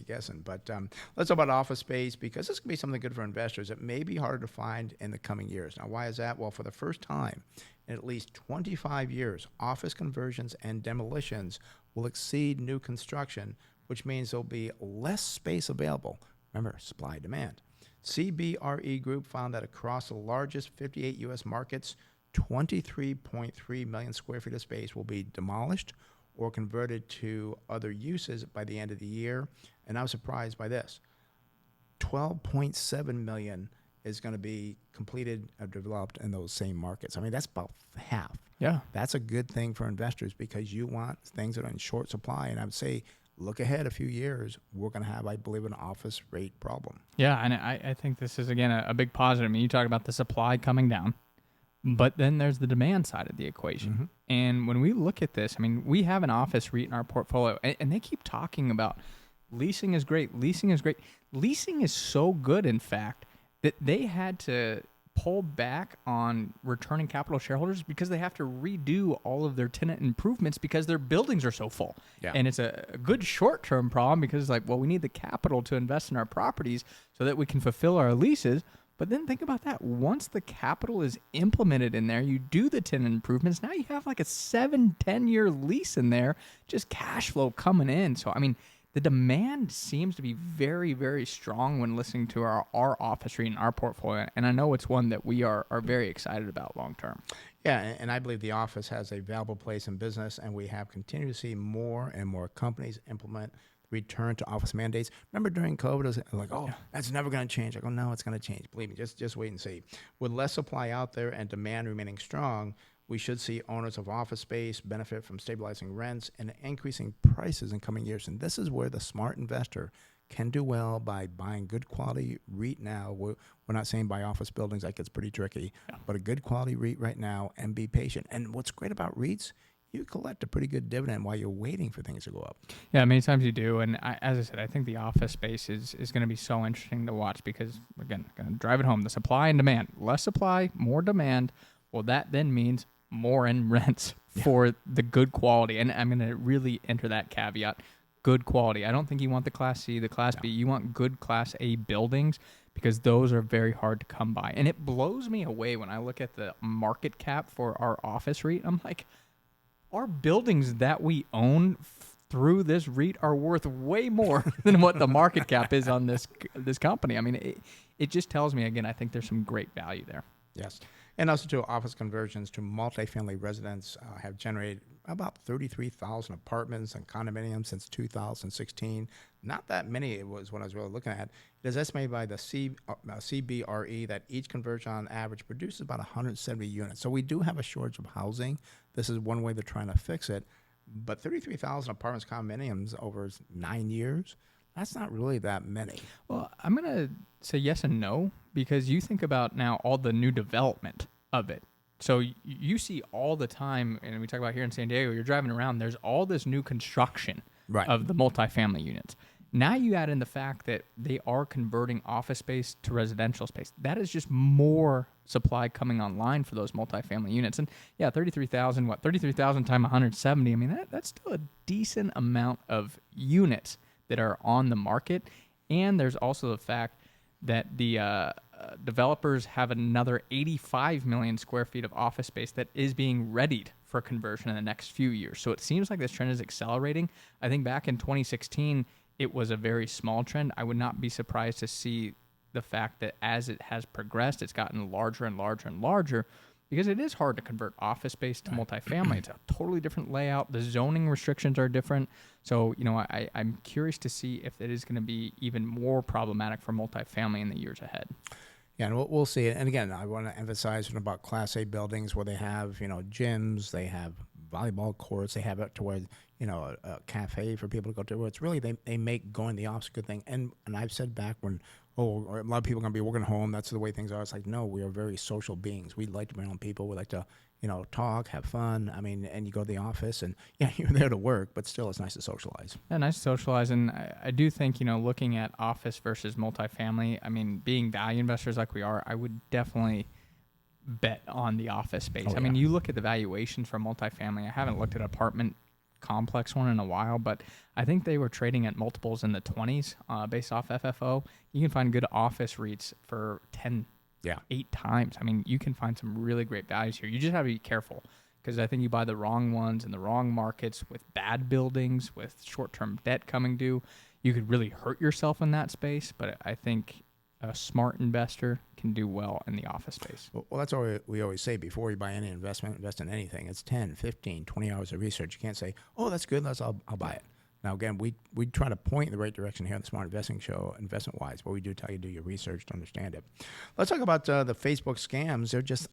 guessing. But let's talk about office space because this could be something good for investors. It may be harder to find in the coming years. Now, why is that? Well, for the first time in at least 25 years, office conversions and demolitions will exceed new construction, which means there'll be less space available. Remember, supply demand. CBRE Group found that across the largest 58 U.S. markets, 23.3 million square feet of space will be demolished or converted to other uses by the end of the year. And I was surprised by this. 12.7 million is going to be completed or developed in those same markets. I mean, that's about half. Yeah. That's a good thing for investors because you want things that are in short supply. And I would say, look ahead a few years, we're going to have, I believe, an office rate problem. Yeah, and I think this is, again, a big positive. I mean, you talk about the supply coming down, but then there's the demand side of the equation. Mm-hmm. And when we look at this, I mean, we have an office REIT in our portfolio, and they keep talking about leasing is great, leasing is great. Leasing is so good, in fact, that they had to pull back on returning capital to shareholders because they have to redo all of their tenant improvements because their buildings are so full. Yeah. And it's a good short-term problem because it's like, well, we need the capital to invest in our properties so that we can fulfill our leases. But then think about that. Once the capital is implemented in there, you do the tenant improvements. Now you have like a 7-10-year lease in there, just cash flow coming in. So, I mean, the demand seems to be very, very strong when listening to our office REIT in our portfolio. And I know it's one that we are very excited about long term. Yeah, and I believe the office has a valuable place in business, and we have continued to see more and more companies implement return to office mandates. Remember during COVID, it was like, oh, that's never going to change. I go, no, it's going to change. Believe me, just wait and see. With less supply out there and demand remaining strong, we should see owners of office space benefit from stabilizing rents and increasing prices in coming years. And this is where the smart investor can do well by buying good quality REIT now. We're not saying buy office buildings, like it's pretty tricky, but a good quality REIT right now and be patient. And what's great about REITs, you collect a pretty good dividend while you're waiting for things to go up. Yeah, many times you do. And as I said, I think the office space is going to be so interesting to watch because, again, going to drive it home, the supply and demand. Less supply, more demand. Well, that then means more in rents for the good quality. And I'm going to really enter that caveat, good quality. I don't think you want the Class C, the Class B. You want good Class A buildings because those are very hard to come by. And it blows me away when I look at the market cap for our office REIT. I'm like, our buildings that we own through this REIT are worth way more than what the market cap is on this company. I mean, it just tells me, again, I think there's some great value there. Yes. And also, too, office conversions to multifamily residents have generated about 33,000 apartments and condominiums since 2016. Not that many, it was what I was really looking at. It is estimated by the CBRE that each conversion on average produces about 170 units. So we do have a shortage of housing. This is one way they're trying to fix it. But 33,000 apartments, condominiums over 9 years, that's not really that many. Well, I'm going to say yes and no because you think about now all the new development of it. So you see all the time, and we talk about here in San Diego, you're driving around, there's all this new construction of the multifamily units. Now you add in the fact that they are converting office space to residential space. That is just more supply coming online for those multifamily units. And yeah, 33,000 times 170, I mean, that's still a decent amount of units that are on the market. And there's also the fact that the developers have another 85 million square feet of office space that is being readied for conversion in the next few years. So it seems like this trend is accelerating. I think back in 2016, it was a very small trend. I would not be surprised to see the fact that as it has progressed, it's gotten larger and larger and larger because it is hard to convert office space to multifamily. It's a totally different layout. The zoning restrictions are different. So, I'm curious to see if it is going to be even more problematic for multifamily in the years ahead. Yeah, and we'll see. And again, I want to emphasize about Class A buildings where they have, gyms, they have volleyball courts, they have it to where, a cafe for people to go to. It's really, they make going to the office a good thing. And I've said back when, a lot of people are going to be working home, that's the way things are. It's like, no, we are very social beings. We like to be around people. We like to, talk, have fun. I mean, and you go to the office and, yeah, you're there to work, but still it's nice to socialize. Yeah, nice to socialize. And I do think, looking at office versus multifamily, I mean, being value investors like we are, I would definitely bet on the office space. I mean, you look at the valuations for multifamily. I haven't looked at apartment complex one in a while, but I think they were trading at multiples in the 20s based off FFO. You can find good office REITs for 10, Yeah. 8 times. I mean, you can find some really great values here. You just have to be careful because I think you buy the wrong ones in the wrong markets with bad buildings, with short-term debt coming due. You could really hurt yourself in that space, but I think a smart investor can do well in the office space. Well, that's what we always say. Before you buy any investment, invest in anything. It's 10, 15, 20 hours of research. You can't say, oh, that's good, I'll buy it. Now, again, we try to point in the right direction here on the Smart Investing Show, investment-wise, but we do tell you to do your research to understand it. Let's talk about the Facebook scams. They're just